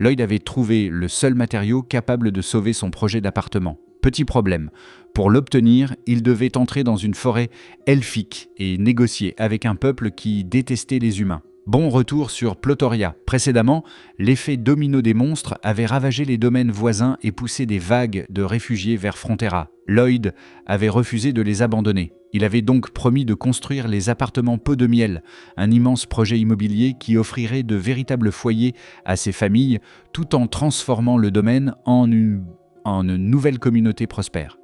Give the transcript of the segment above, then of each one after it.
Lloyd avait trouvé le seul matériau capable de sauver son projet d'appartement. Petit problème, pour l'obtenir, il devait entrer dans une forêt elfique et négocier avec un peuple qui détestait les humains. Bon retour sur Plotoria. Précédemment, l'effet domino des monstres avait ravagé les domaines voisins et poussé des vagues de réfugiés vers Frontera. Lloyd avait refusé de les abandonner. Il avait donc promis de construire les appartements Pot de Miel, un immense projet immobilier qui offrirait de véritables foyers à ces familles, tout en transformant le domaine en une nouvelle communauté prospère.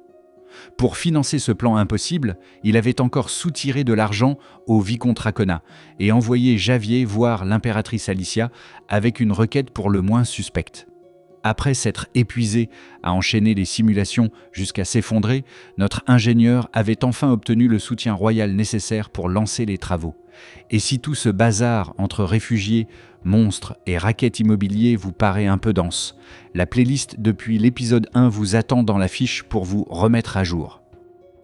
Pour financer ce plan impossible, il avait encore soutiré de l'argent au vicomte Racona et envoyé Javier voir l'impératrice Alicia avec une requête pour le moins suspecte. Après s'être épuisé à enchaîner les simulations jusqu'à s'effondrer, notre ingénieur avait enfin obtenu le soutien royal nécessaire pour lancer les travaux. Et si tout ce bazar entre réfugiés, monstres et raquettes immobiliers vous paraît un peu dense, la playlist depuis l'épisode 1 vous attend dans la fiche pour vous remettre à jour.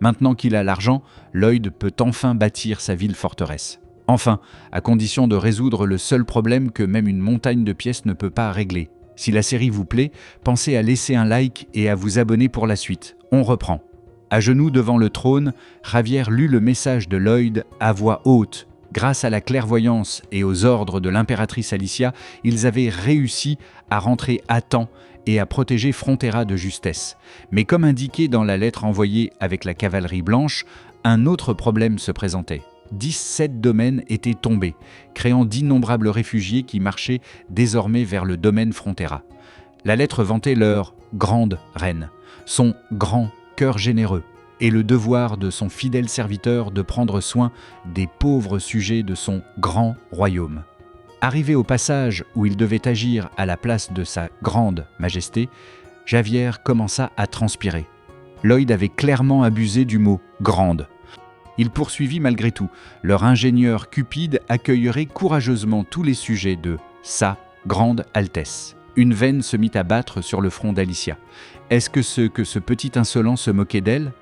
Maintenant qu'il a l'argent, Lloyd peut enfin bâtir sa ville-forteresse. Enfin, à condition de résoudre le seul problème que même une montagne de pièces ne peut pas régler. Si la série vous plaît, pensez à laisser un like et à vous abonner pour la suite. On reprend. À genoux devant le trône, Javier lut le message de Lloyd à voix haute. Grâce à la clairvoyance et aux ordres de l'impératrice Alicia, ils avaient réussi à rentrer à temps et à protéger Frontera de justesse. Mais comme indiqué dans la lettre envoyée avec la cavalerie blanche, un autre problème se présentait. 17 domaines étaient tombés, créant d'innombrables réfugiés qui marchaient désormais vers le domaine Frontera. La lettre vantait leur grande reine, son grand cœur généreux, et le devoir de son fidèle serviteur de prendre soin des pauvres sujets de son grand royaume. Arrivé au passage où il devait agir à la place de sa grande majesté, Javier commença à transpirer. Lloyd avait clairement abusé du mot « grande ». Il poursuivit malgré tout. Leur ingénieur cupide accueillerait courageusement tous les sujets de « sa grande Altesse ». Une veine se mit à battre sur le front d'Alicia. Est-ce que ce petit insolent se moquait d'elle ?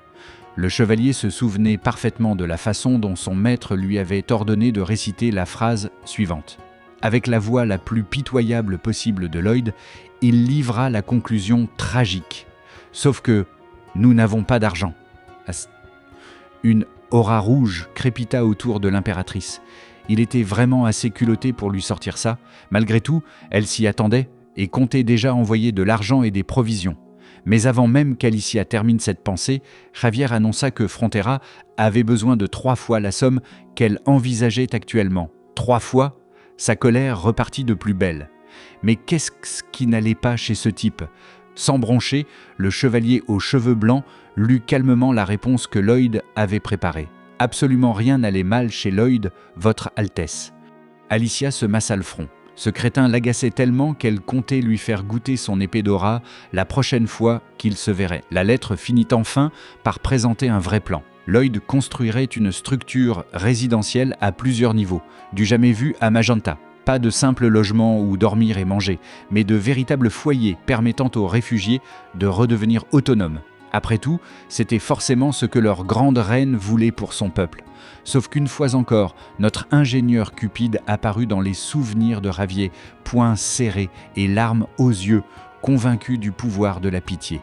Le chevalier se souvenait parfaitement de la façon dont son maître lui avait ordonné de réciter la phrase suivante. Avec la voix la plus pitoyable possible de Lloyd, il livra la conclusion tragique. Sauf que nous n'avons pas d'argent. Une aura rouge crépita autour de l'impératrice. Il était vraiment assez culotté pour lui sortir ça. Malgré tout, elle s'y attendait et comptait déjà envoyer de l'argent et des provisions. Mais avant même qu'Alicia termine cette pensée, Javier annonça que Frontera avait besoin de 3 fois la somme qu'elle envisageait actuellement. 3 fois, sa colère repartit de plus belle. Mais qu'est-ce qui n'allait pas chez ce type ? Sans broncher, le chevalier aux cheveux blancs lut calmement la réponse que Lloyd avait préparée. Absolument rien n'allait mal chez Lloyd, votre Altesse. Alicia se massa le front. Ce crétin l'agaçait tellement qu'elle comptait lui faire goûter son épée d'aura la prochaine fois qu'il se verrait. La lettre finit enfin par présenter un vrai plan. Lloyd construirait une structure résidentielle à plusieurs niveaux, du jamais vu à Magenta. Pas de simple logement où dormir et manger, mais de véritables foyers permettant aux réfugiés de redevenir autonomes. Après tout, c'était forcément ce que leur grande reine voulait pour son peuple. Sauf qu'une fois encore, notre ingénieur cupide apparut dans les souvenirs de Javier, poings serrés et larmes aux yeux, convaincu du pouvoir de la pitié.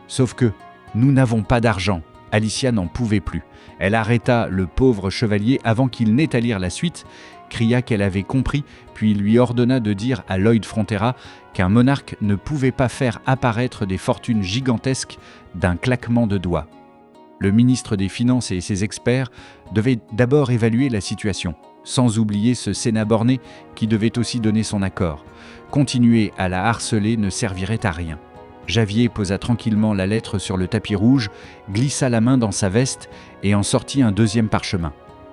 Sauf que nous n'avons pas d'argent. Alicia n'en pouvait plus. Elle arrêta le pauvre chevalier avant qu'il n'ait à lire la suite, cria qu'elle avait compris, puis lui ordonna de dire à Lloyd Frontera qu'un monarque ne pouvait pas faire apparaître des fortunes gigantesques d'un claquement de doigts. Le ministre des Finances et ses experts devaient d'abord évaluer la situation, sans oublier ce Sénat borné qui devait aussi donner son accord. Continuer à la harceler ne servirait à rien. Javier posa tranquillement la lettre sur le tapis rouge, glissa la main dans sa veste et en sortit un deuxième parchemin.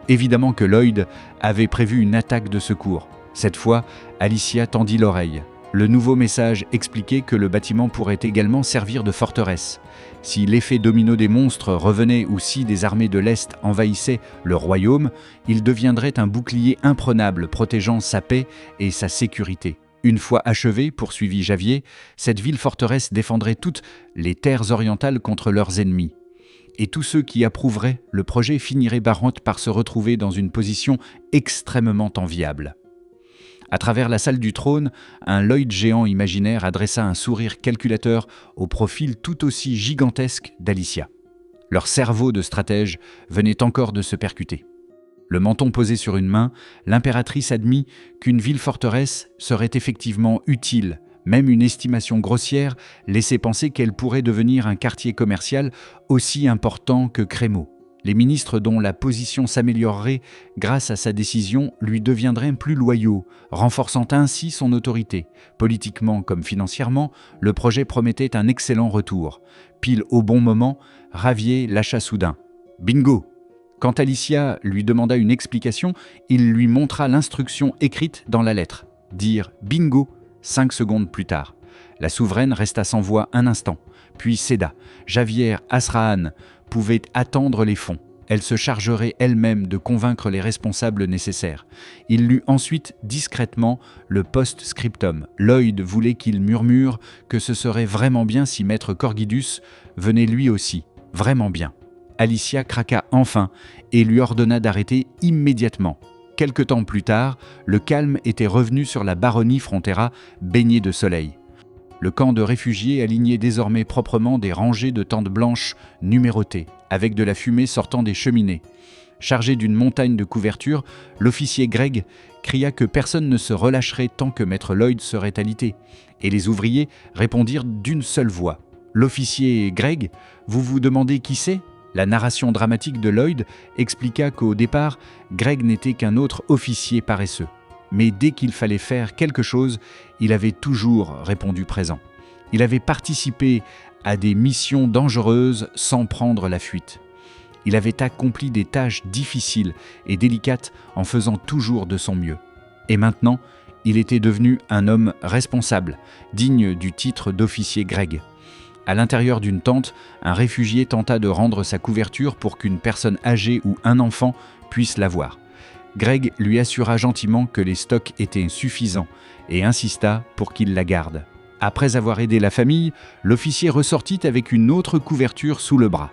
Évidemment que Lloyd avait prévu une attaque de secours. Cette fois, Alicia tendit l'oreille. Le nouveau message expliquait que le bâtiment pourrait également servir de forteresse. Si l'effet domino des monstres revenait ou si des armées de l'Est envahissaient le royaume, il deviendrait un bouclier imprenable protégeant sa paix et sa sécurité. Une fois achevée, poursuivit Javier, cette ville-forteresse défendrait toutes les terres orientales contre leurs ennemis. Et tous ceux qui approuveraient le projet finiraient par se retrouver dans une position extrêmement enviable. À travers la salle du trône, un Lloyd géant imaginaire adressa un sourire calculateur au profil tout aussi gigantesque d'Alicia. Leur cerveau de stratège venait encore de se percuter. Le menton posé sur une main, l'impératrice admit qu'une ville-forteresse serait effectivement utile. Même une estimation grossière laissait penser qu'elle pourrait devenir un quartier commercial aussi important que Crémeau. Les ministres dont la position s'améliorerait grâce à sa décision lui deviendraient plus loyaux, renforçant ainsi son autorité. Politiquement comme financièrement, le projet promettait un excellent retour. Pile au bon moment, Ravier lâcha soudain. « Bingo !» Quand Alicia lui demanda une explication, il lui montra l'instruction écrite dans la lettre. Dire « bingo » 5 secondes plus tard. La souveraine resta sans voix un instant, puis céda. Javier Azrahan pouvait attendre les fonds. Elle se chargerait elle-même de convaincre les responsables nécessaires. Il lut ensuite discrètement le post-scriptum. Lloyd voulait qu'il murmure que ce serait vraiment bien si Maître Corgidus venait lui aussi. Vraiment bien. Alicia craqua enfin et lui ordonna d'arrêter immédiatement. Quelque temps plus tard, le calme était revenu sur la baronnie Frontera, baignée de soleil. Le camp de réfugiés alignait désormais proprement des rangées de tentes blanches numérotées, avec de la fumée sortant des cheminées. Chargé d'une montagne de couvertures, l'officier Gregg cria que personne ne se relâcherait tant que Maître Lloyd serait alité, et les ouvriers répondirent d'une seule voix. « L'officier Gregg, vous vous demandez qui c'est ?» La narration dramatique de Lloyd expliqua qu'au départ, Gregg n'était qu'un autre officier paresseux. Mais dès qu'il fallait faire quelque chose, il avait toujours répondu présent. Il avait participé à des missions dangereuses sans prendre la fuite. Il avait accompli des tâches difficiles et délicates en faisant toujours de son mieux. Et maintenant, il était devenu un homme responsable, digne du titre d'officier Gregg. À l'intérieur d'une tente, un réfugié tenta de rendre sa couverture pour qu'une personne âgée ou un enfant puisse la voir. Gregg lui assura gentiment que les stocks étaient suffisants et insista pour qu'il la garde. Après avoir aidé la famille, l'officier ressortit avec une autre couverture sous le bras.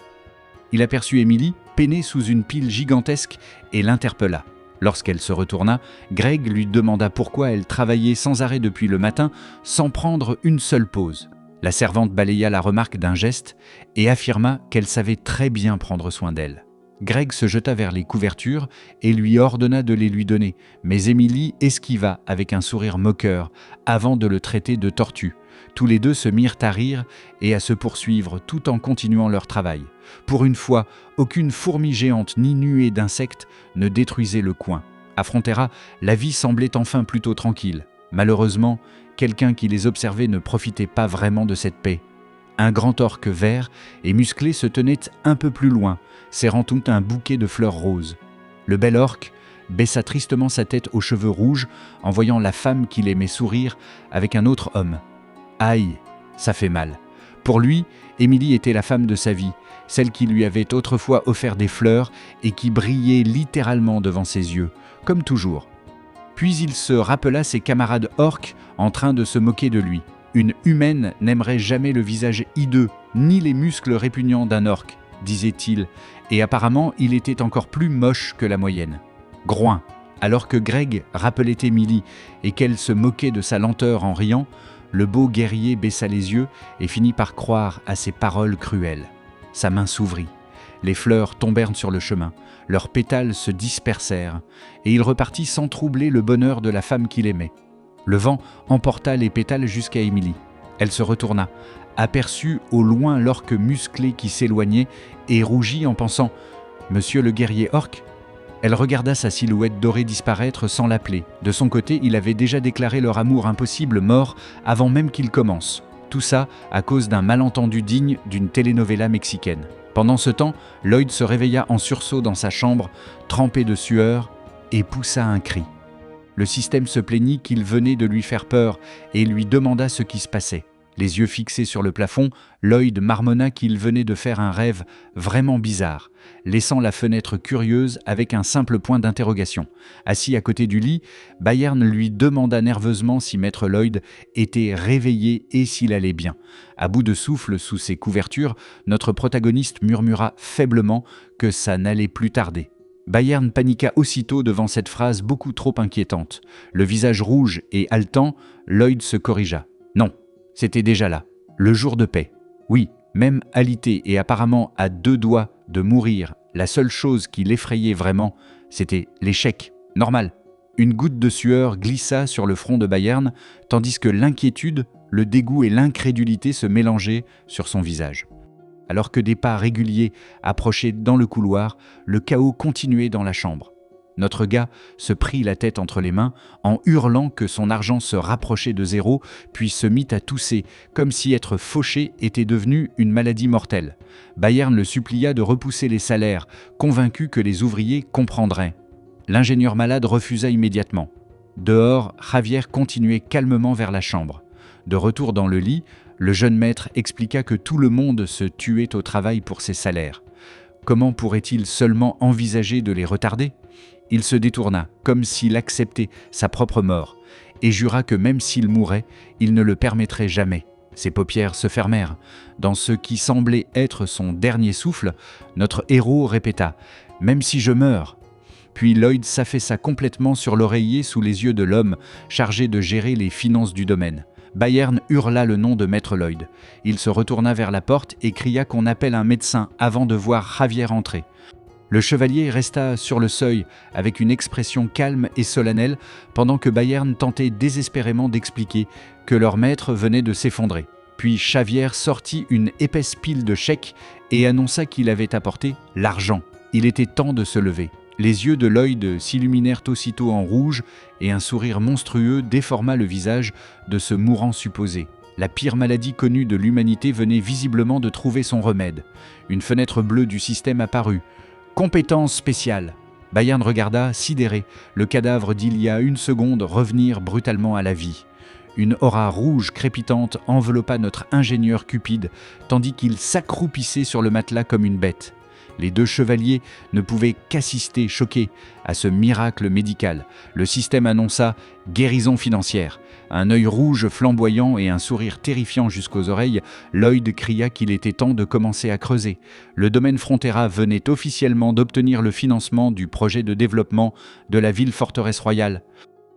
Il aperçut Émilie peinée sous une pile gigantesque et l'interpella. Lorsqu'elle se retourna, Gregg lui demanda pourquoi elle travaillait sans arrêt depuis le matin sans prendre une seule pause. La servante balaya la remarque d'un geste et affirma qu'elle savait très bien prendre soin d'elle. Gregg se jeta vers les couvertures et lui ordonna de les lui donner, mais Émilie esquiva avec un sourire moqueur avant de le traiter de tortue. Tous les deux se mirent à rire et à se poursuivre tout en continuant leur travail. Pour une fois, aucune fourmi géante ni nuée d'insectes ne détruisait le coin. À Frontera, la vie semblait enfin plutôt tranquille. Malheureusement, quelqu'un qui les observait ne profitait pas vraiment de cette paix. Un grand orque vert et musclé se tenait un peu plus loin, serrant tout un bouquet de fleurs roses. Le bel orque baissa tristement sa tête aux cheveux rouges en voyant la femme qu'il aimait sourire avec un autre homme. Aïe, ça fait mal. Pour lui, Émilie était la femme de sa vie, celle qui lui avait autrefois offert des fleurs et qui brillait littéralement devant ses yeux, comme toujours. Puis il se rappela ses camarades orques en train de se moquer de lui. Une humaine n'aimerait jamais le visage hideux, ni les muscles répugnants d'un orque, disait-il, et apparemment il était encore plus moche que la moyenne. Groin. Alors que Gregg rappelait Émilie et qu'elle se moquait de sa lenteur en riant, le beau guerrier baissa les yeux et finit par croire à ses paroles cruelles. Sa main s'ouvrit. Les fleurs tombèrent sur le chemin, leurs pétales se dispersèrent, et il repartit sans troubler le bonheur de la femme qu'il aimait. Le vent emporta les pétales jusqu'à Émilie. Elle se retourna, aperçut au loin l'orque musclé qui s'éloignait et rougit en pensant « Monsieur le guerrier orque ?» Elle regarda sa silhouette dorée disparaître sans l'appeler. De son côté, il avait déjà déclaré leur amour impossible mort avant même qu'il commence. Tout ça à cause d'un malentendu digne d'une telenovela mexicaine. Pendant ce temps, Lloyd se réveilla en sursaut dans sa chambre, trempé de sueur, et poussa un cri. Le système se plaignit qu'il venait de lui faire peur et lui demanda ce qui se passait. Les yeux fixés sur le plafond, Lloyd marmonna qu'il venait de faire un rêve vraiment bizarre, laissant la fenêtre curieuse avec un simple point d'interrogation. Assis à côté du lit, Bayern lui demanda nerveusement si Maître Lloyd était réveillé et s'il allait bien. À bout de souffle sous ses couvertures, notre protagoniste murmura faiblement que ça n'allait plus tarder. Bayern paniqua aussitôt devant cette phrase beaucoup trop inquiétante. Le visage rouge et haletant, Lloyd se corrigea. Non, c'était déjà là. Le jour de paix. Oui, même alité et apparemment à 2 doigts de mourir, la seule chose qui l'effrayait vraiment, c'était l'échec. Normal. Une goutte de sueur glissa sur le front de Bayern, tandis que l'inquiétude, le dégoût et l'incrédulité se mélangeaient sur son visage. Alors que des pas réguliers approchaient dans le couloir, le chaos continuait dans la chambre. Notre gars se prit la tête entre les mains en hurlant que son argent se rapprochait de zéro, puis se mit à tousser, comme si être fauché était devenu une maladie mortelle. Bayern le supplia de repousser les salaires, convaincu que les ouvriers comprendraient. L'ingénieur malade refusa immédiatement. Dehors, Javier continuait calmement vers la chambre. De retour dans le lit, le jeune maître expliqua que tout le monde se tuait au travail pour ses salaires. Comment pourrait-il seulement envisager de les retarder ? Il se détourna, comme s'il acceptait sa propre mort, et jura que même s'il mourait, il ne le permettrait jamais. Ses paupières se fermèrent. Dans ce qui semblait être son dernier souffle, notre héros répéta « Même si je meurs !» Puis Lloyd s'affaissa complètement sur l'oreiller sous les yeux de l'homme chargé de gérer les finances du domaine. Bayern hurla le nom de Maître Lloyd. Il se retourna vers la porte et cria qu'on appelle un médecin avant de voir Javier entrer. Le chevalier resta sur le seuil avec une expression calme et solennelle pendant que Bayern tentait désespérément d'expliquer que leur maître venait de s'effondrer. Puis Javier sortit une épaisse pile de chèques et annonça qu'il avait apporté l'argent. Il était temps de se lever. Les yeux de Lloyd s'illuminèrent aussitôt en rouge et un sourire monstrueux déforma le visage de ce mourant supposé. La pire maladie connue de l'humanité venait visiblement de trouver son remède. Une fenêtre bleue du système apparut. Compétence spéciale. Bayern regarda, sidéré, le cadavre d'il y a une seconde revenir brutalement à la vie. Une aura rouge crépitante enveloppa notre ingénieur cupide, tandis qu'il s'accroupissait sur le matelas comme une bête. Les 2 chevaliers ne pouvaient qu'assister, choqués, à ce miracle médical. Le système annonça « guérison financière ». Un œil rouge flamboyant et un sourire terrifiant jusqu'aux oreilles, Lloyd cria qu'il était temps de commencer à creuser. Le domaine Frontera venait officiellement d'obtenir le financement du projet de développement de la ville forteresse royale.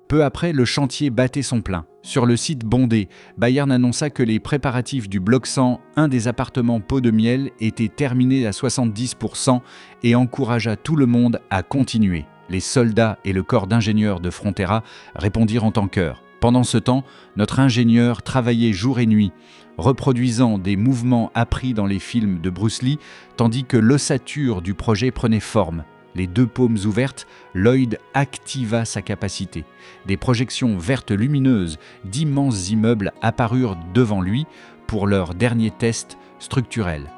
Peu après, le chantier battait son plein. Sur le site bondé, Bayern annonça que les préparatifs du bloc 100, un des appartements Pot de Miel, étaient terminés à 70% et encouragea tout le monde à continuer. Les soldats et le corps d'ingénieurs de Frontera répondirent en chœur. Pendant ce temps, notre ingénieur travaillait jour et nuit, reproduisant des mouvements appris dans les films de Bruce Lee, tandis que l'ossature du projet prenait forme. Les 2 paumes ouvertes, Lloyd activa sa capacité. Des projections vertes lumineuses d'immenses immeubles apparurent devant lui pour leur dernier test structurel.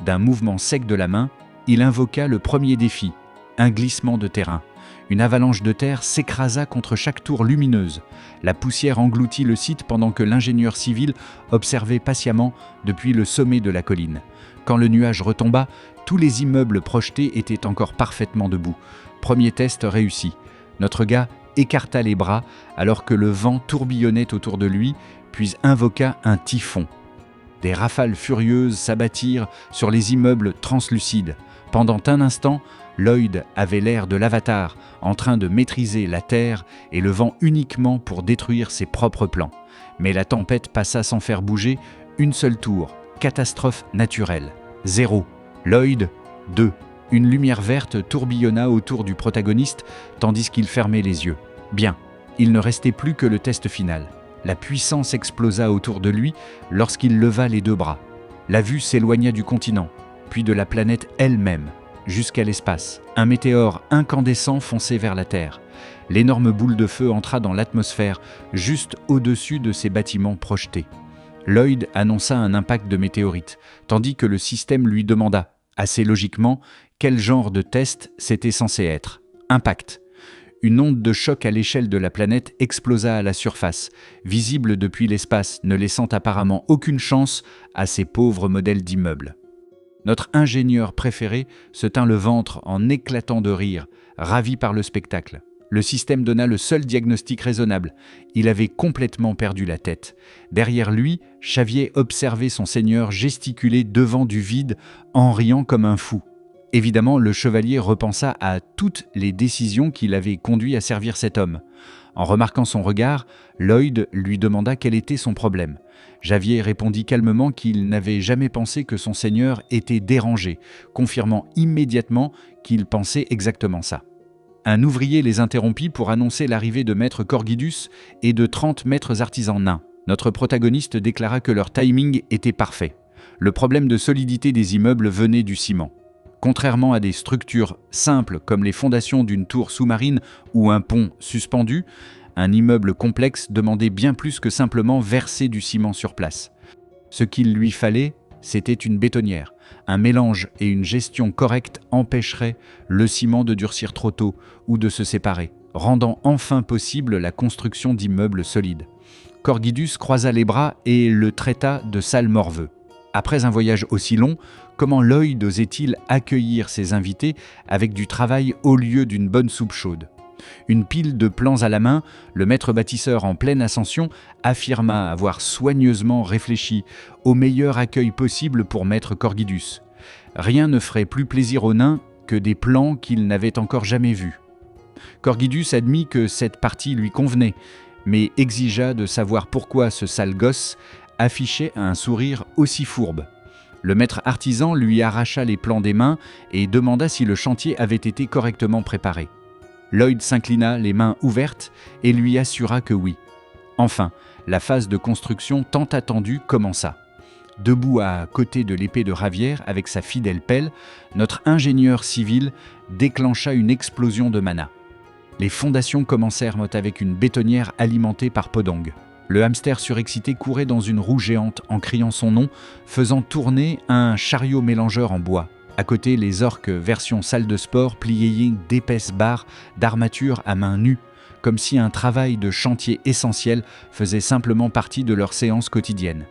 D'un mouvement sec de la main, il invoqua le premier défi, un glissement de terrain. Une avalanche de terre s'écrasa contre chaque tour lumineuse. La poussière engloutit le site pendant que l'ingénieur civil observait patiemment depuis le sommet de la colline. Quand le nuage retomba, tous les immeubles projetés étaient encore parfaitement debout. Premier test réussi. Notre gars écarta les bras alors que le vent tourbillonnait autour de lui, puis invoqua un typhon. Des rafales furieuses s'abattirent sur les immeubles translucides. Pendant un instant, Lloyd avait l'air de l'Avatar, en train de maîtriser la terre et le vent uniquement pour détruire ses propres plans. Mais la tempête passa sans faire bouger une seule tour. Catastrophe naturelle. 0. Lloyd, 2. Une lumière verte tourbillonna autour du protagoniste tandis qu'il fermait les yeux. Bien, il ne restait plus que le test final. La puissance explosa autour de lui lorsqu'il leva les 2 bras. La vue s'éloigna du continent, puis de la planète elle-même, jusqu'à l'espace. Un météore incandescent fonçait vers la Terre. L'énorme boule de feu entra dans l'atmosphère, juste au-dessus de ces bâtiments projetés. Lloyd annonça un impact de météorite, tandis que le système lui demanda, assez logiquement, quel genre de test c'était censé être. Impact. Une onde de choc à l'échelle de la planète explosa à la surface, visible depuis l'espace, ne laissant apparemment aucune chance à ces pauvres modèles d'immeubles. Notre ingénieur préféré se tint le ventre en éclatant de rire, ravi par le spectacle. Le système donna le seul diagnostic raisonnable. Il avait complètement perdu la tête. Derrière lui, Xavier observait son seigneur gesticuler devant du vide en riant comme un fou. Évidemment, le chevalier repensa à toutes les décisions qui l'avaient conduit à servir cet homme. En remarquant son regard, Lloyd lui demanda quel était son problème. Javier répondit calmement qu'il n'avait jamais pensé que son seigneur était dérangé, confirmant immédiatement qu'il pensait exactement ça. Un ouvrier les interrompit pour annoncer l'arrivée de maître Corgidus et de 30 maîtres artisans nains. Notre protagoniste déclara que leur timing était parfait. Le problème de solidité des immeubles venait du ciment. Contrairement à des structures simples comme les fondations d'une tour sous-marine ou un pont suspendu, un immeuble complexe demandait bien plus que simplement verser du ciment sur place. Ce qu'il lui fallait, c'était une bétonnière. Un mélange et une gestion correcte empêcheraient le ciment de durcir trop tôt ou de se séparer, rendant enfin possible la construction d'immeubles solides. Corgidus croisa les bras et le traita de sale morveux. Après un voyage aussi long, comment Lloyd osait-il accueillir ses invités avec du travail au lieu d'une bonne soupe chaude ? Une pile de plans à la main, le maître bâtisseur en pleine ascension affirma avoir soigneusement réfléchi au meilleur accueil possible pour maître Corgidus. Rien ne ferait plus plaisir aux nains que des plans qu'ils n'avaient encore jamais vus. Corgidus admit que cette partie lui convenait, mais exigea de savoir pourquoi ce sale gosse affichait un sourire aussi fourbe. Le maître artisan lui arracha les plans des mains et demanda si le chantier avait été correctement préparé. Lloyd s'inclina, les mains ouvertes, et lui assura que oui. Enfin, la phase de construction tant attendue commença. Debout à côté de l'épée de Ravière avec sa fidèle pelle, notre ingénieur civil déclencha une explosion de mana. Les fondations commencèrent avec une bétonnière alimentée par Podong. Le hamster surexcité courait dans une roue géante en criant son nom, faisant tourner un chariot mélangeur en bois. À côté, les orques version salle de sport pliaient d'épaisses barres d'armature à main nue, comme si un travail de chantier essentiel faisait simplement partie de leur séance quotidienne.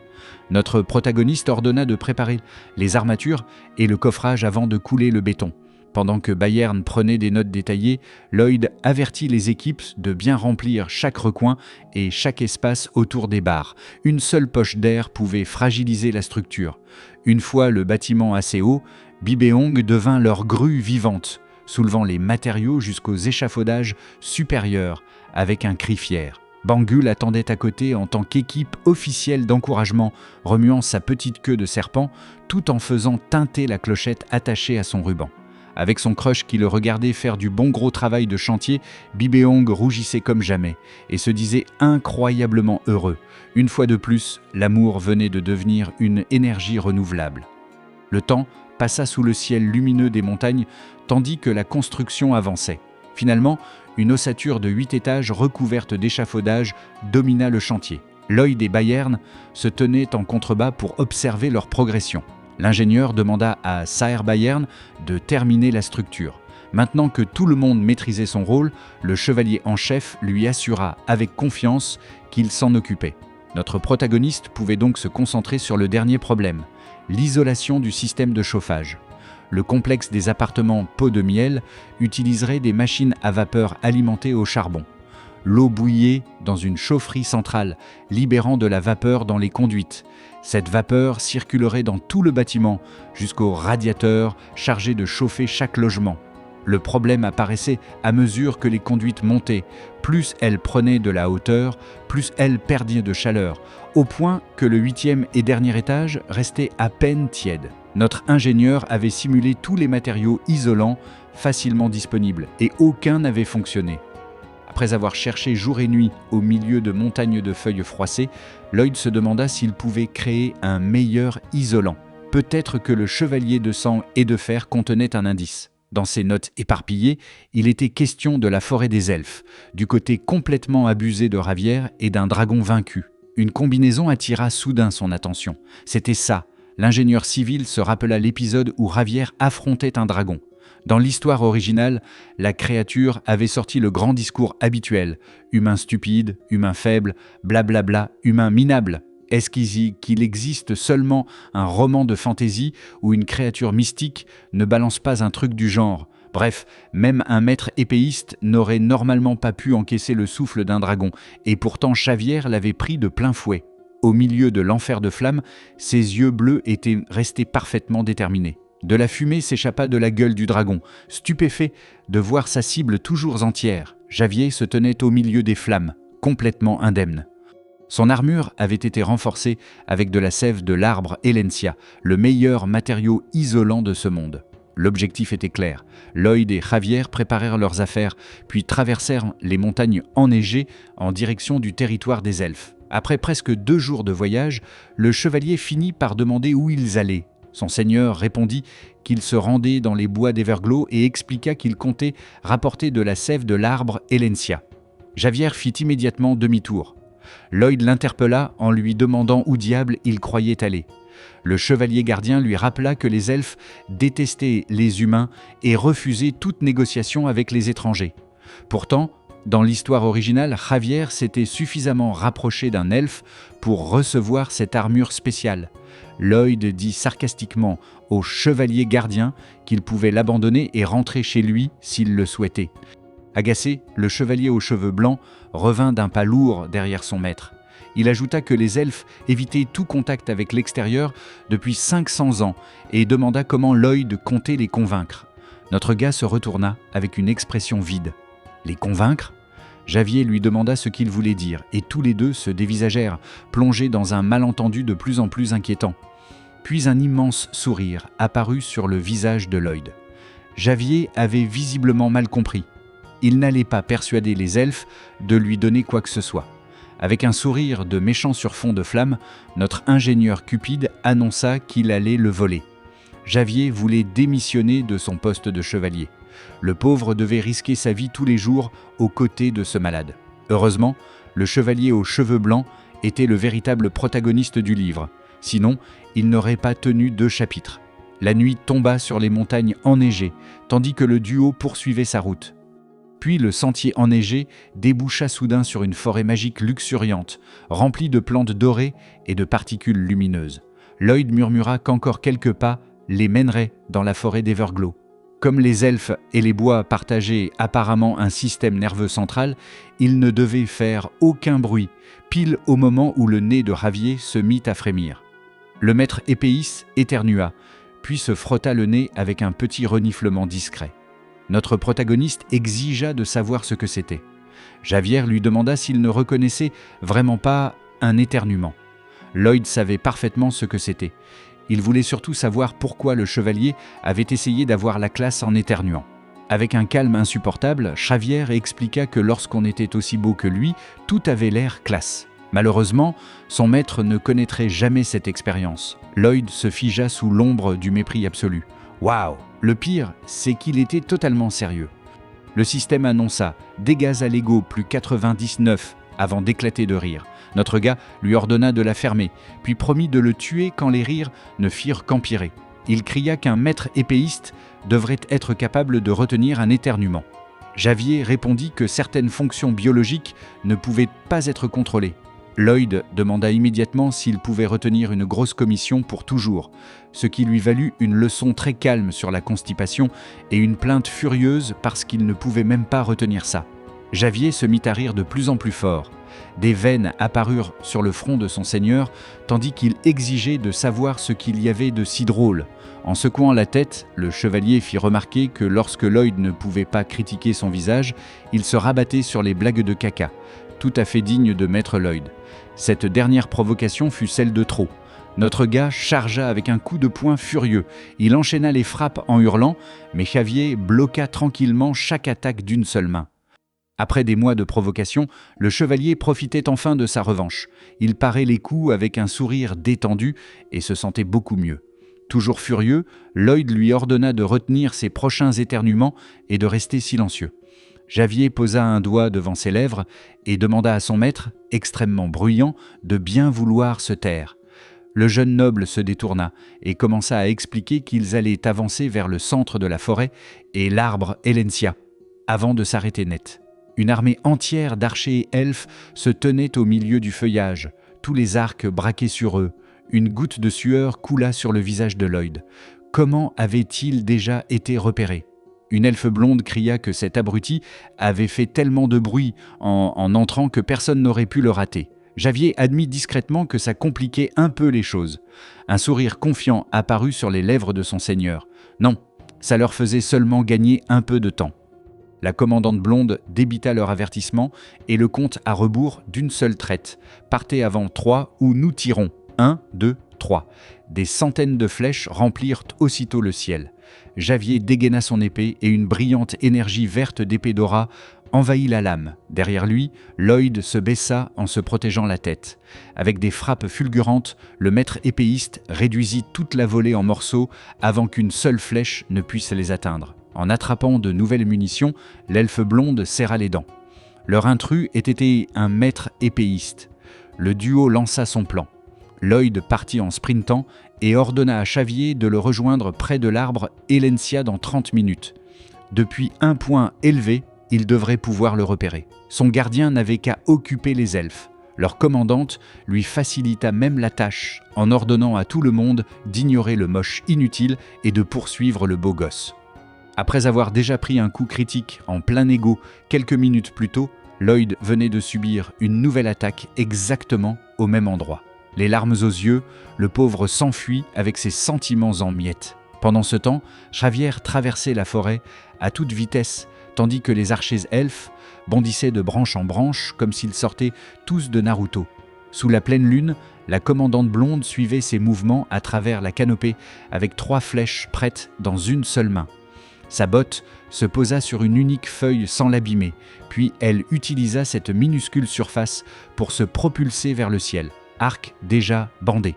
Notre protagoniste ordonna de préparer les armatures et le coffrage avant de couler le béton. Pendant que Bayern prenait des notes détaillées, Lloyd avertit les équipes de bien remplir chaque recoin et chaque espace autour des barres. Une seule poche d'air pouvait fragiliser la structure. Une fois le bâtiment assez haut, Bibéong devint leur grue vivante, soulevant les matériaux jusqu'aux échafaudages supérieurs avec un cri fier. Bangul attendait à côté en tant qu'équipe officielle d'encouragement, remuant sa petite queue de serpent tout en faisant tinter la clochette attachée à son ruban. Avec son crush qui le regardait faire du bon gros travail de chantier, Bibéong rougissait comme jamais et se disait incroyablement heureux. Une fois de plus, l'amour venait de devenir une énergie renouvelable. Le temps passa sous le ciel lumineux des montagnes tandis que la construction avançait. Finalement, une ossature de 8 étages recouverte d'échafaudages domina le chantier. Lloyd et Bayern se tenaient en contrebas pour observer leur progression. L'ingénieur demanda à Saer Bayern de terminer la structure. Maintenant que tout le monde maîtrisait son rôle, le chevalier en chef lui assura avec confiance qu'il s'en occupait. Notre protagoniste pouvait donc se concentrer sur le dernier problème, l'isolation du système de chauffage. Le complexe des appartements Pot de Miel utiliserait des machines à vapeur alimentées au charbon. L'eau bouillait dans une chaufferie centrale, libérant de la vapeur dans les conduites. Cette vapeur circulerait dans tout le bâtiment, jusqu'aux radiateurs chargés de chauffer chaque logement. Le problème apparaissait à mesure que les conduites montaient. Plus elles prenaient de la hauteur, plus elles perdaient de chaleur, au point que le 8e et dernier étage restait à peine tiède. Notre ingénieur avait simulé tous les matériaux isolants facilement disponibles, et aucun n'avait fonctionné. Après avoir cherché jour et nuit au milieu de montagnes de feuilles froissées, Lloyd se demanda s'il pouvait créer un meilleur isolant. Peut-être que le chevalier de sang et de fer contenait un indice. Dans ses notes éparpillées, il était question de la forêt des elfes, du côté complètement abusé de Ravière et d'un dragon vaincu. Une combinaison attira soudain son attention. C'était ça. L'ingénieur civil se rappela l'épisode où Ravière affrontait un dragon. Dans l'histoire originale, la créature avait sorti le grand discours habituel. Humain stupide, humain faible, blablabla, humain minable. Est-ce qu'il existe seulement un roman de fantaisie où une créature mystique ne balance pas un truc du genre ? Bref, même un maître épéiste n'aurait normalement pas pu encaisser le souffle d'un dragon, et pourtant Chavière l'avait pris de plein fouet. Au milieu de l'enfer de flammes, ses yeux bleus étaient restés parfaitement déterminés. De la fumée s'échappa de la gueule du dragon. Stupéfait de voir sa cible toujours entière, Javier se tenait au milieu des flammes, complètement indemne. Son armure avait été renforcée avec de la sève de l'arbre Elencia, le meilleur matériau isolant de ce monde. L'objectif était clair. Lloyd et Javier préparèrent leurs affaires, puis traversèrent les montagnes enneigées en direction du territoire des elfes. Après presque 2 jours de voyage, le chevalier finit par demander où ils allaient. Son seigneur répondit qu'il se rendait dans les bois d'Everglow et expliqua qu'il comptait rapporter de la sève de l'arbre Elencia. Javier fit immédiatement demi-tour. Lloyd l'interpella en lui demandant où diable il croyait aller. Le chevalier gardien lui rappela que les elfes détestaient les humains et refusaient toute négociation avec les étrangers. Pourtant, dans l'histoire originale, Javier s'était suffisamment rapproché d'un elfe pour recevoir cette armure spéciale. Lloyd dit sarcastiquement au chevalier gardien qu'il pouvait l'abandonner et rentrer chez lui s'il le souhaitait. Agacé, le chevalier aux cheveux blancs revint d'un pas lourd derrière son maître. Il ajouta que les elfes évitaient tout contact avec l'extérieur depuis 500 ans et demanda comment Lloyd comptait les convaincre. Notre gars se retourna avec une expression vide. Les convaincre ? Javier lui demanda ce qu'il voulait dire et tous les deux se dévisagèrent, plongés dans un malentendu de plus en plus inquiétant. Puis un immense sourire apparut sur le visage de Lloyd. Javier avait visiblement mal compris. Il n'allait pas persuader les elfes de lui donner quoi que ce soit. Avec un sourire de méchant sur fond de flamme, notre ingénieur cupide annonça qu'il allait le voler. Javier voulait démissionner de son poste de chevalier. Le pauvre devait risquer sa vie tous les jours aux côtés de ce malade. Heureusement, le chevalier aux cheveux blancs était le véritable protagoniste du livre. Sinon, il n'aurait pas tenu 2 chapitres. La nuit tomba sur les montagnes enneigées, tandis que le duo poursuivait sa route. Puis le sentier enneigé déboucha soudain sur une forêt magique luxuriante, remplie de plantes dorées et de particules lumineuses. Lloyd murmura qu'encore quelques pas les mèneraient dans la forêt d'Everglow. Comme les elfes et les bois partageaient apparemment un système nerveux central, ils ne devaient faire aucun bruit, pile au moment où le nez de Javier se mit à frémir. Le maître épéiste éternua, puis se frotta le nez avec un petit reniflement discret. Notre protagoniste exigea de savoir ce que c'était. Javier lui demanda s'il ne reconnaissait vraiment pas un éternuement. Lloyd savait parfaitement ce que c'était. Il voulait surtout savoir pourquoi le chevalier avait essayé d'avoir la classe en éternuant. Avec un calme insupportable, Javier expliqua que lorsqu'on était aussi beau que lui, tout avait l'air classe. Malheureusement, son maître ne connaîtrait jamais cette expérience. Lloyd se figea sous l'ombre du mépris absolu. Waouh! Le pire, c'est qu'il était totalement sérieux. Le système annonça « Dégâts à l'ego plus 99 » avant d'éclater de rire. Notre gars lui ordonna de la fermer, puis promit de le tuer quand les rires ne firent qu'empirer. Il cria qu'un maître épéiste devrait être capable de retenir un éternuement. Javier répondit que certaines fonctions biologiques ne pouvaient pas être contrôlées. Lloyd demanda immédiatement s'il pouvait retenir une grosse commission pour toujours, ce qui lui valut une leçon très calme sur la constipation et une plainte furieuse parce qu'il ne pouvait même pas retenir ça. Javier se mit à rire de plus en plus fort. Des veines apparurent sur le front de son seigneur, tandis qu'il exigeait de savoir ce qu'il y avait de si drôle. En secouant la tête, le chevalier fit remarquer que lorsque Lloyd ne pouvait pas critiquer son visage, il se rabattait sur les blagues de caca, tout à fait digne de Maître Lloyd. Cette dernière provocation fut celle de trop. Notre gars chargea avec un coup de poing furieux. Il enchaîna les frappes en hurlant, mais Javier bloqua tranquillement chaque attaque d'une seule main. Après des mois de provocation, le chevalier profitait enfin de sa revanche. Il parait les coups avec un sourire détendu et se sentait beaucoup mieux. Toujours furieux, Lloyd lui ordonna de retenir ses prochains éternuements et de rester silencieux. Javier posa un doigt devant ses lèvres et demanda à son maître, extrêmement bruyant, de bien vouloir se taire. Le jeune noble se détourna et commença à expliquer qu'ils allaient avancer vers le centre de la forêt et l'arbre Elencia, avant de s'arrêter net. Une armée entière d'archers et elfes se tenait au milieu du feuillage, tous les arcs braqués sur eux. Une goutte de sueur coula sur le visage de Lloyd. Comment avait-il déjà été repéré ? Une elfe blonde cria que cet abruti avait fait tellement de bruit en entrant que personne n'aurait pu le rater. Javier admit discrètement que ça compliquait un peu les choses. Un sourire confiant apparut sur les lèvres de son seigneur. Non, ça leur faisait seulement gagner un peu de temps. La commandante blonde débita leur avertissement et le compte à rebours d'une seule traite. Partez avant 3 ou nous tirons. 1, 2, 3. Des centaines de flèches remplirent aussitôt le ciel. Javier dégaina son épée et une brillante énergie verte d'épée d'aura envahit la lame. Derrière lui, Lloyd se baissa en se protégeant la tête. Avec des frappes fulgurantes, le maître épéiste réduisit toute la volée en morceaux avant qu'une seule flèche ne puisse les atteindre. En attrapant de nouvelles munitions, l'elfe blonde serra les dents. Leur intrus était un maître épéiste. Le duo lança son plan. Lloyd partit en sprintant et ordonna à Javier de le rejoindre près de l'arbre Elencia dans 30 minutes. Depuis un point élevé, il devrait pouvoir le repérer. Son gardien n'avait qu'à occuper les elfes. Leur commandante lui facilita même la tâche en ordonnant à tout le monde d'ignorer le moche inutile et de poursuivre le beau gosse. Après avoir déjà pris un coup critique en plein égo quelques minutes plus tôt, Lloyd venait de subir une nouvelle attaque exactement au même endroit. Les larmes aux yeux, le pauvre s'enfuit avec ses sentiments en miettes. Pendant ce temps, Javier traversait la forêt à toute vitesse, tandis que les archers elfes bondissaient de branche en branche comme s'ils sortaient tous de Naruto. Sous la pleine lune, la commandante blonde suivait ses mouvements à travers la canopée avec 3 flèches prêtes dans une seule main. Sa botte se posa sur une unique feuille sans l'abîmer, puis elle utilisa cette minuscule surface pour se propulser vers le ciel, arc déjà bandé.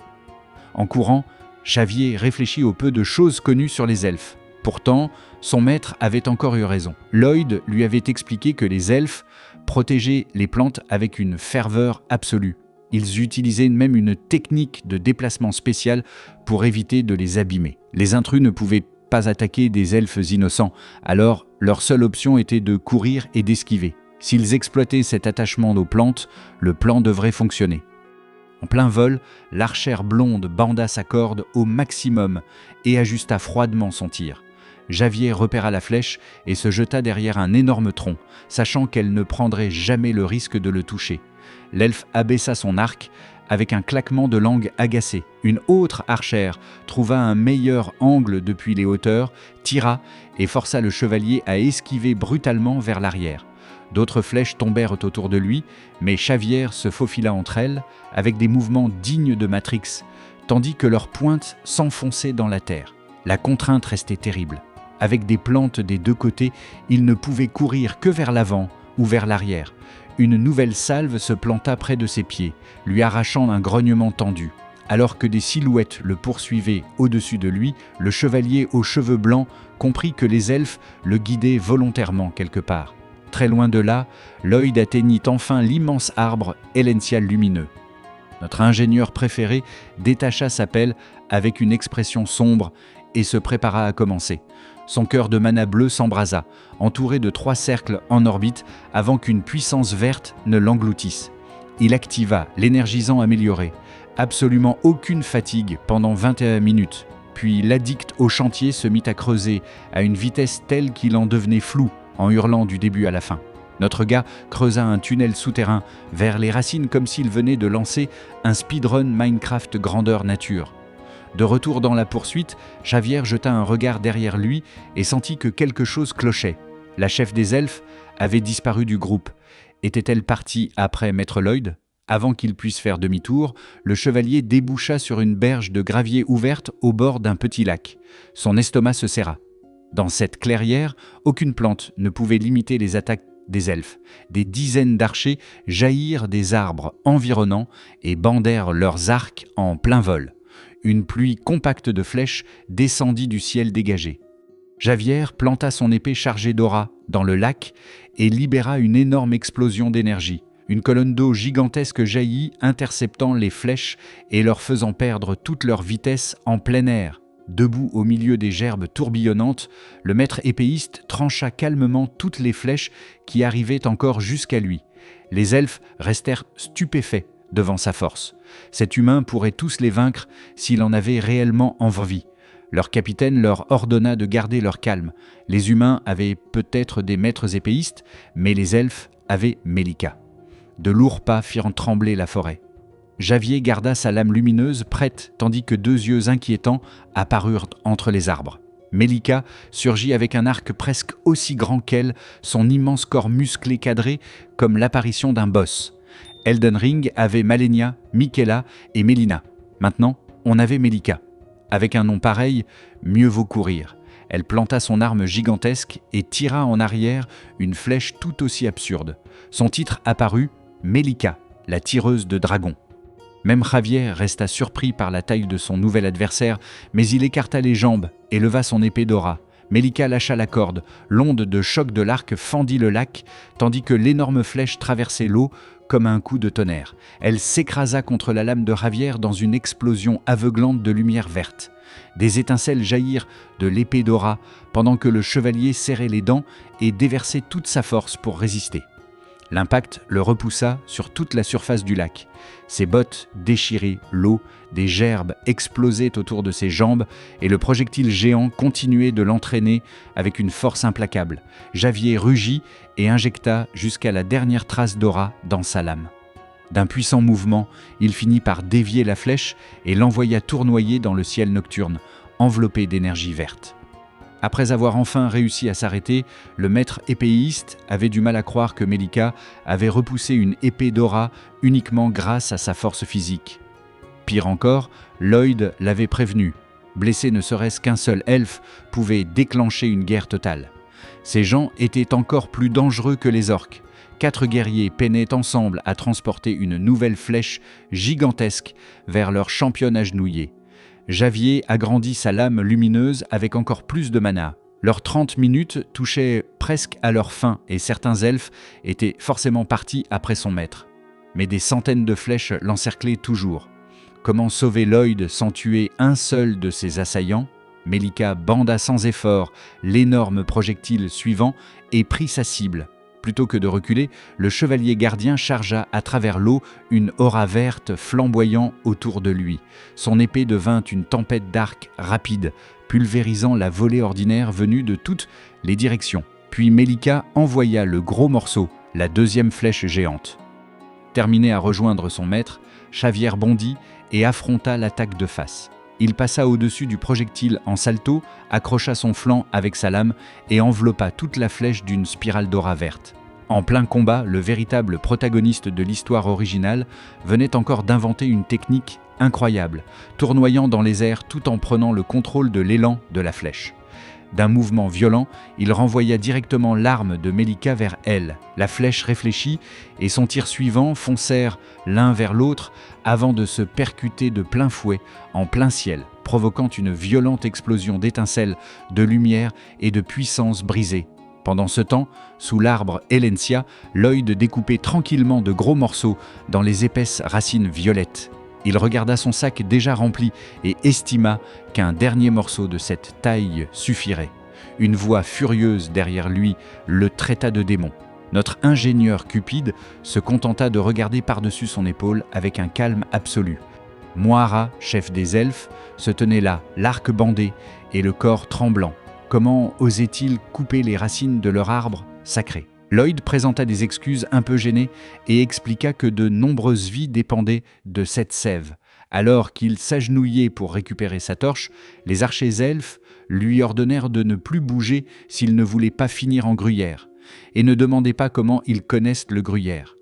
En courant, Javier réfléchit au peu de choses connues sur les elfes. Pourtant, son maître avait encore eu raison. Lloyd lui avait expliqué que les elfes protégeaient les plantes avec une ferveur absolue. Ils utilisaient même une technique de déplacement spéciale pour éviter de les abîmer. Les intrus ne pouvaient pas attaquer des elfes innocents, alors leur seule option était de courir et d'esquiver. S'ils exploitaient cet attachement aux plantes, le plan devrait fonctionner. En plein vol, l'archère blonde banda sa corde au maximum et ajusta froidement son tir. Javier repéra la flèche et se jeta derrière un énorme tronc, sachant qu'elle ne prendrait jamais le risque de le toucher. L'elfe abaissa son arc avec un claquement de langue agacé. Une autre archère trouva un meilleur angle depuis les hauteurs, tira et força le chevalier à esquiver brutalement vers l'arrière. D'autres flèches tombèrent autour de lui, mais Javier se faufila entre elles avec des mouvements dignes de Matrix, tandis que leurs pointes s'enfonçaient dans la terre. La contrainte restait terrible. Avec des plantes des deux côtés, il ne pouvait courir que vers l'avant ou vers l'arrière. Une nouvelle salve se planta près de ses pieds, lui arrachant un grognement tendu. Alors que des silhouettes le poursuivaient au-dessus de lui, le chevalier aux cheveux blancs comprit que les elfes le guidaient volontairement quelque part. Très loin de là, Lloyd atteignit enfin l'immense arbre Elencia lumineux. Notre ingénieur préféré détacha sa pelle avec une expression sombre et se prépara à commencer. Son cœur de mana bleu s'embrasa, entouré de 3 cercles en orbite avant qu'une puissance verte ne l'engloutisse. Il activa l'énergisant amélioré. Absolument aucune fatigue pendant 21 minutes. Puis l'addict au chantier se mit à creuser à une vitesse telle qu'il en devenait flou en hurlant du début à la fin. Notre gars creusa un tunnel souterrain vers les racines comme s'il venait de lancer un speedrun Minecraft grandeur nature. De retour dans la poursuite, Javier jeta un regard derrière lui et sentit que quelque chose clochait. La chef des elfes avait disparu du groupe. Était-elle partie après Maître Lloyd ? Avant qu'il puisse faire demi-tour, le chevalier déboucha sur une berge de gravier ouverte au bord d'un petit lac. Son estomac se serra. Dans cette clairière, aucune plante ne pouvait limiter les attaques des elfes. Des dizaines d'archers jaillirent des arbres environnants et bandèrent leurs arcs en plein vol. Une pluie compacte de flèches descendit du ciel dégagé. Javier planta son épée chargée d'aura dans le lac et libéra une énorme explosion d'énergie. Une colonne d'eau gigantesque jaillit, interceptant les flèches et leur faisant perdre toute leur vitesse en plein air. Debout au milieu des gerbes tourbillonnantes, le maître épéiste trancha calmement toutes les flèches qui arrivaient encore jusqu'à lui. Les elfes restèrent stupéfaits devant sa force. Cet humain pourrait tous les vaincre s'il en avait réellement envie. Leur capitaine leur ordonna de garder leur calme. Les humains avaient peut-être des maîtres épéistes, mais les elfes avaient Melika. De lourds pas firent trembler la forêt. Javier garda sa lame lumineuse prête tandis que deux yeux inquiétants apparurent entre les arbres. Melika surgit avec un arc presque aussi grand qu'elle, son immense corps musclé cadré comme l'apparition d'un boss. Elden Ring avait Malenia, Miquella et Melina. Maintenant, on avait Melika. Avec un nom pareil, mieux vaut courir. Elle planta son arme gigantesque et tira en arrière une flèche tout aussi absurde. Son titre apparut « Melika, la tireuse de dragons ». Même Javier resta surpris par la taille de son nouvel adversaire, mais il écarta les jambes et leva son épée d'aura. Melika lâcha la corde, l'onde de choc de l'arc fendit le lac, tandis que l'énorme flèche traversait l'eau comme un coup de tonnerre. Elle s'écrasa contre la lame de Javier dans une explosion aveuglante de lumière verte. Des étincelles jaillirent de l'épée d'aura pendant que le chevalier serrait les dents et déversait toute sa force pour résister. L'impact le repoussa sur toute la surface du lac. Ses bottes déchiraient l'eau, des gerbes explosaient autour de ses jambes et le projectile géant continuait de l'entraîner avec une force implacable. Javier rugit et injecta jusqu'à la dernière trace d'aura dans sa lame. D'un puissant mouvement, il finit par dévier la flèche et l'envoya tournoyer dans le ciel nocturne, enveloppé d'énergie verte. Après avoir enfin réussi à s'arrêter, le maître épéiste avait du mal à croire que Melika avait repoussé une épée d'aura uniquement grâce à sa force physique. Pire encore, Lloyd l'avait prévenu. Blessé ne serait-ce qu'un seul elfe pouvait déclencher une guerre totale. Ces gens étaient encore plus dangereux que les orques. 4 guerriers peinaient ensemble à transporter une nouvelle flèche gigantesque vers leur championne agenouillée. Javier agrandit sa lame lumineuse avec encore plus de mana. Leurs 30 minutes touchaient presque à leur fin et certains elfes étaient forcément partis après son maître. Mais des centaines de flèches l'encerclaient toujours. Comment sauver Lloyd sans tuer un seul de ses assaillants ? Melika banda sans effort l'énorme projectile suivant et prit sa cible. Plutôt que de reculer, le chevalier gardien chargea à travers l'eau une aura verte flamboyant autour de lui. Son épée devint une tempête d'arcs rapide, pulvérisant la volée ordinaire venue de toutes les directions. Puis Melika envoya le gros morceau, la deuxième flèche géante. Terminé à rejoindre son maître, Javier bondit et affronta l'attaque de face. Il passa au-dessus du projectile en salto, accrocha son flanc avec sa lame et enveloppa toute la flèche d'une spirale d'aura verte. En plein combat, le véritable protagoniste de l'histoire originale venait encore d'inventer une technique incroyable, tournoyant dans les airs tout en prenant le contrôle de l'élan de la flèche. D'un mouvement violent, il renvoya directement l'arme de Melika vers elle. La flèche réfléchit et son tir suivant foncèrent l'un vers l'autre avant de se percuter de plein fouet en plein ciel, provoquant une violente explosion d'étincelles, de lumière et de puissance brisée. Pendant ce temps, sous l'arbre Elencia, Lloyd découpait tranquillement de gros morceaux dans les épaisses racines violettes. Il regarda son sac déjà rempli et estima qu'un dernier morceau de cette taille suffirait. Une voix furieuse derrière lui le traita de démon. Notre ingénieur Cupide se contenta de regarder par-dessus son épaule avec un calme absolu. Moira, chef des elfes, se tenait là, l'arc bandé et le corps tremblant. Comment osait-il couper les racines de leur arbre sacré ? Lloyd présenta des excuses un peu gênées et expliqua que de nombreuses vies dépendaient de cette sève. Alors qu'il s'agenouillait pour récupérer sa torche, les archers elfes lui ordonnèrent de ne plus bouger s'il ne voulait pas finir en gruyère. Et ne demandez pas comment ils connaissent le gruyère.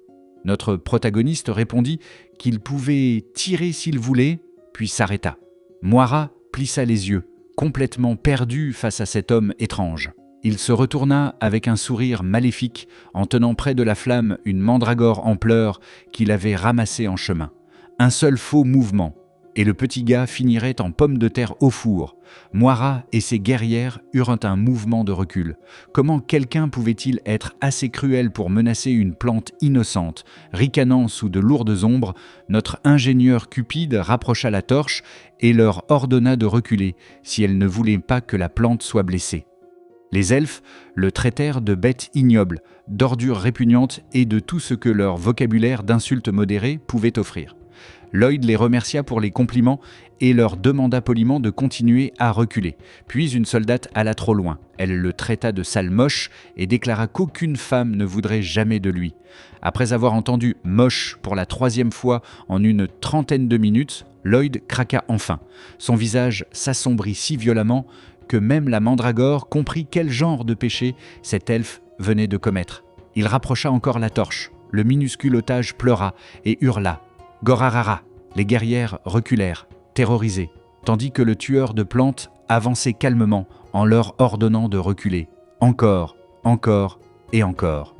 Notre protagoniste répondit qu'il pouvait tirer s'il voulait, puis s'arrêta. Moira plissa les yeux, complètement perdu face à cet homme étrange. Il se retourna avec un sourire maléfique en tenant près de la flamme une mandragore en pleurs qu'il avait ramassée en chemin. Un seul faux mouvement, et le petit gars finirait en pomme de terre au four. Moira et ses guerrières eurent un mouvement de recul. Comment quelqu'un pouvait-il être assez cruel pour menacer une plante innocente ? Ricanant sous de lourdes ombres, notre ingénieur Cupide rapprocha la torche et leur ordonna de reculer si elle ne voulait pas que la plante soit blessée. Les elfes le traitèrent de bête ignoble, d'ordure répugnante et de tout ce que leur vocabulaire d'insultes modérées pouvait offrir. Lloyd les remercia pour les compliments et leur demanda poliment de continuer à reculer. Puis une soldate alla trop loin. Elle le traita de sale moche et déclara qu'aucune femme ne voudrait jamais de lui. Après avoir entendu « moche » pour la 3e fois en une 30aine de minutes, Lloyd craqua enfin. Son visage s'assombrit si violemment que même la mandragore comprit quel genre de péché cet elfe venait de commettre. Il rapprocha encore la torche. Le minuscule otage pleura et hurla. « Gorarara !» Les guerrières reculèrent, terrorisées, tandis que le tueur de plantes avançait calmement en leur ordonnant de reculer. Encore, encore et encore.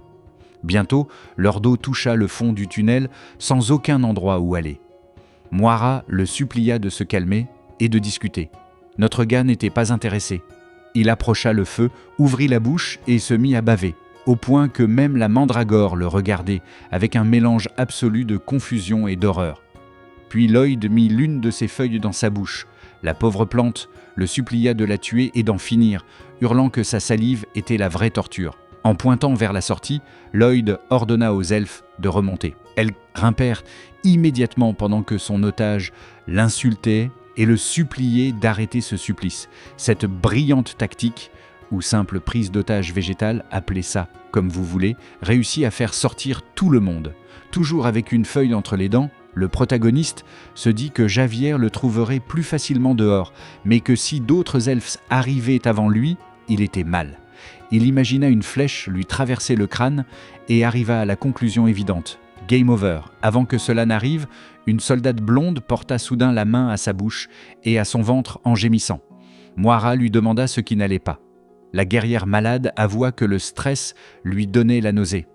Bientôt, leur dos toucha le fond du tunnel sans aucun endroit où aller. Moira le supplia de se calmer et de discuter. Notre gars n'était pas intéressé. Il approcha le feu, ouvrit la bouche et se mit à baver, au point que même la mandragore le regardait avec un mélange absolu de confusion et d'horreur. Puis Lloyd mit l'une de ses feuilles dans sa bouche. La pauvre plante le supplia de la tuer et d'en finir, hurlant que sa salive était la vraie torture. En pointant vers la sortie, Lloyd ordonna aux elfes de remonter. Elles grimpèrent immédiatement pendant que son otage l'insultait et le suppliait d'arrêter ce supplice. Cette brillante tactique, ou simple prise d'otage végétale, appelez ça comme vous voulez, réussit à faire sortir tout le monde. Toujours avec une feuille entre les dents, le protagoniste se dit que Javier le trouverait plus facilement dehors, mais que si d'autres elfes arrivaient avant lui, il était mal. Il imagina une flèche lui traverser le crâne et arriva à la conclusion évidente. Game over. Avant que cela n'arrive, une soldate blonde porta soudain la main à sa bouche et à son ventre en gémissant. Moira lui demanda ce qui n'allait pas. La guerrière malade avoua que le stress lui donnait la nausée.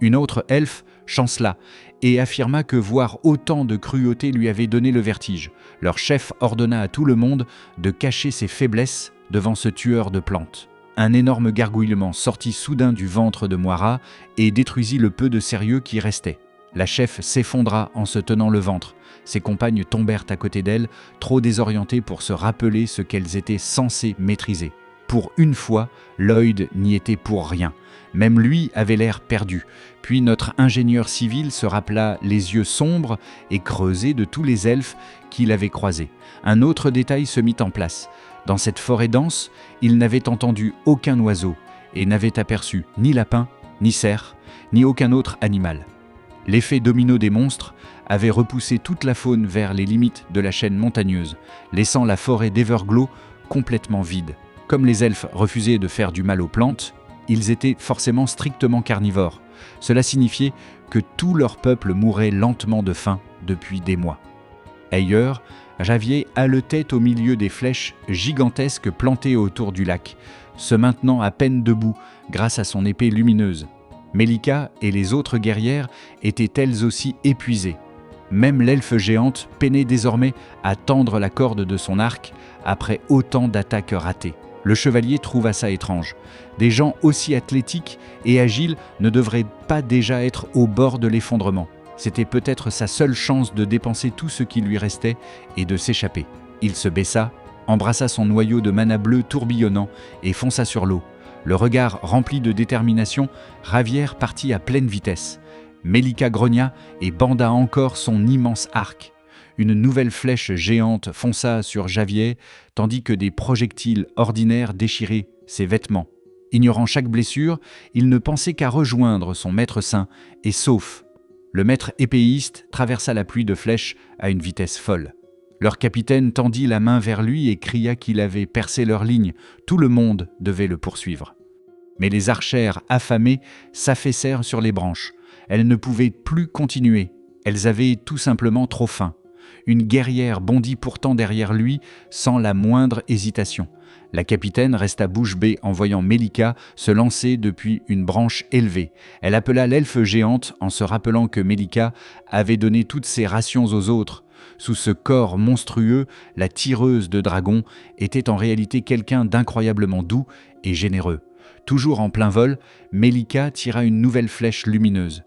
Une autre elfe chancela et affirma que voir autant de cruauté lui avait donné le vertige. Leur chef ordonna à tout le monde de cacher ses faiblesses devant ce tueur de plantes. Un énorme gargouillement sortit soudain du ventre de Moira et détruisit le peu de sérieux qui restait. La chef s'effondra en se tenant le ventre. Ses compagnes tombèrent à côté d'elle, trop désorientées pour se rappeler ce qu'elles étaient censées maîtriser. Pour une fois, Lloyd n'y était pour rien. Même lui avait l'air perdu. Puis notre ingénieur civil se rappela les yeux sombres et creusés de tous les elfes qu'il avait croisés. Un autre détail se mit en place. Dans cette forêt dense, il n'avait entendu aucun oiseau et n'avait aperçu ni lapin, ni cerf, ni aucun autre animal. L'effet domino des monstres avait repoussé toute la faune vers les limites de la chaîne montagneuse, laissant la forêt d'Everglow complètement vide. Comme les elfes refusaient de faire du mal aux plantes, ils étaient forcément strictement carnivores. Cela signifiait que tout leur peuple mourait lentement de faim depuis des mois. Ailleurs, Javier haletait au milieu des flèches gigantesques plantées autour du lac, se maintenant à peine debout grâce à son épée lumineuse. Melika et les autres guerrières étaient elles aussi épuisées. Même l'elfe géante peinait désormais à tendre la corde de son arc après autant d'attaques ratées. Le chevalier trouva ça étrange. Des gens aussi athlétiques et agiles ne devraient pas déjà être au bord de l'effondrement. C'était peut-être sa seule chance de dépenser tout ce qui lui restait et de s'échapper. Il se baissa, embrassa son noyau de mana bleu tourbillonnant et fonça sur l'eau. Le regard rempli de détermination, Javier partit à pleine vitesse. Melika grogna et banda encore son immense arc. Une nouvelle flèche géante fonça sur Javier, tandis que des projectiles ordinaires déchiraient ses vêtements. Ignorant chaque blessure, il ne pensait qu'à rejoindre son maître saint et sauf. Le maître épéiste traversa la pluie de flèches à une vitesse folle. Leur capitaine tendit la main vers lui et cria qu'il avait percé leur ligne. Tout le monde devait le poursuivre. Mais les archères affamées s'affaissèrent sur les branches. Elles ne pouvaient plus continuer. Elles avaient tout simplement trop faim. Une guerrière bondit pourtant derrière lui sans la moindre hésitation. La capitaine resta bouche bée en voyant Melika se lancer depuis une branche élevée. Elle appela l'elfe géante en se rappelant que Melika avait donné toutes ses rations aux autres. Sous ce corps monstrueux, la tireuse de dragons était en réalité quelqu'un d'incroyablement doux et généreux. Toujours en plein vol, Melika tira une nouvelle flèche lumineuse.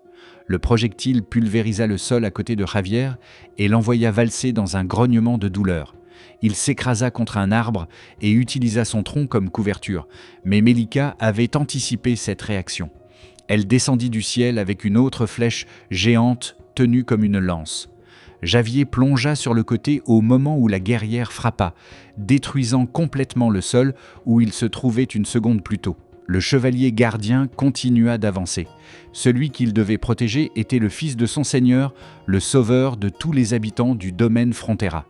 Le projectile pulvérisa le sol à côté de Javier et l'envoya valser dans un grognement de douleur. Il s'écrasa contre un arbre et utilisa son tronc comme couverture, mais Melika avait anticipé cette réaction. Elle descendit du ciel avec une autre flèche géante tenue comme une lance. Javier plongea sur le côté au moment où la guerrière frappa, détruisant complètement le sol où il se trouvait une seconde plus tôt. Le chevalier gardien continua d'avancer. Celui qu'il devait protéger était le fils de son seigneur, le sauveur de tous les habitants du domaine Frontera.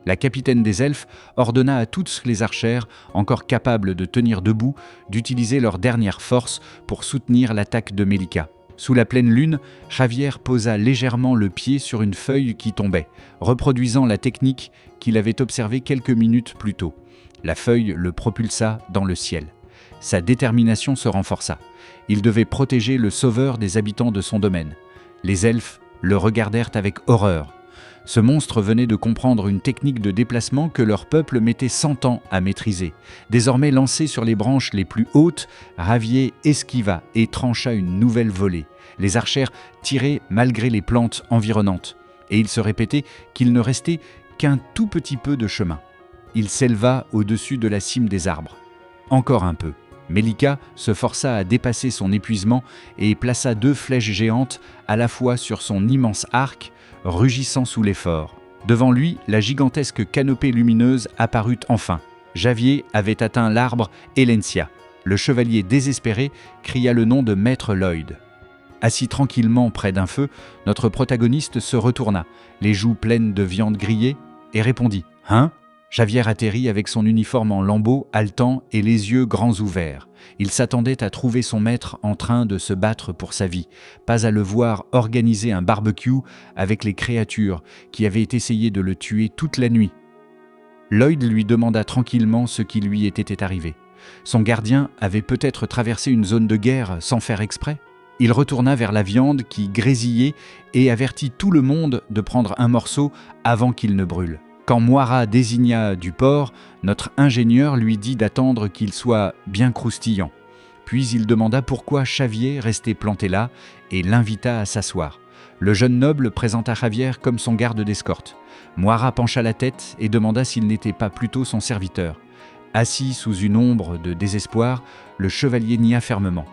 La capitaine des elfes ordonna à toutes les archères, encore capables de tenir debout, d'utiliser leur dernière force pour soutenir l'attaque de Melika. Sous la pleine lune, Javier posa légèrement le pied sur une feuille qui tombait, reproduisant la technique qu'il avait observée quelques minutes plus tôt. La feuille le propulsa dans le ciel. Sa détermination se renforça. Il devait protéger le sauveur des habitants de son domaine. Les elfes le regardèrent avec horreur. Ce monstre venait de comprendre une technique de déplacement que leur peuple mettait 100 ans à maîtriser. Désormais lancé sur les branches les plus hautes, Javier esquiva et trancha une nouvelle volée. Les archères tiraient malgré les plantes environnantes, et il se répétait qu'il ne restait qu'un tout petit peu de chemin. Il s'éleva au-dessus de la cime des arbres. Encore un peu. Melika se força à dépasser son épuisement et plaça 2 flèches géantes à la fois sur son immense arc, rugissant sous l'effort. Devant lui, la gigantesque canopée lumineuse apparut enfin. Javier avait atteint l'arbre Elencia. Le chevalier désespéré cria le nom de Maître Lloyd. Assis tranquillement près d'un feu, notre protagoniste se retourna, les joues pleines de viande grillée, et répondit « Hein ?» Javier atterrit avec son uniforme en lambeaux haletant et les yeux grands ouverts. Il s'attendait à trouver son maître en train de se battre pour sa vie, pas à le voir organiser un barbecue avec les créatures qui avaient essayé de le tuer toute la nuit. Lloyd lui demanda tranquillement ce qui lui était arrivé. Son gardien avait peut-être traversé une zone de guerre sans faire exprès. Il retourna vers la viande qui grésillait et avertit tout le monde de prendre un morceau avant qu'il ne brûle. Quand Moira désigna du porc, notre ingénieur lui dit d'attendre qu'il soit bien croustillant. Puis il demanda pourquoi Javier restait planté là et l'invita à s'asseoir. Le jeune noble présenta Javier comme son garde d'escorte. Moira pencha la tête et demanda s'il n'était pas plutôt son serviteur. Assis sous une ombre de désespoir, le chevalier nia fermement.